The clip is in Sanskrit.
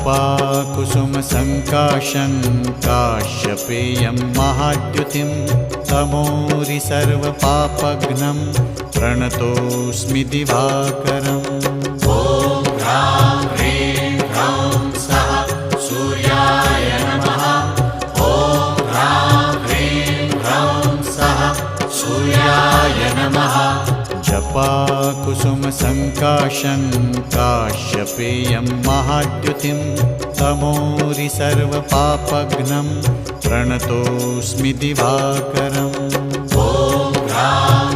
जपाकुसुमसङ्काशं काश्यपेयं महाद्युतिं तमोरि सर्वपापघ्नं प्रणतोऽस्मि दिवाकरम्। ॐ ह्रां ह्रीं ह्रौं सः सूर्याय नमः। ॐ ह्रां ह्रीं ह्रौं सः सूर्याय नमः। जपाकुसुमसङ्काशं काश्यपेयं महाद्युतिं तमोरि सर्वपापघ्नं प्रणतोऽस्मि दिवाकरम्। ॐ ह्रां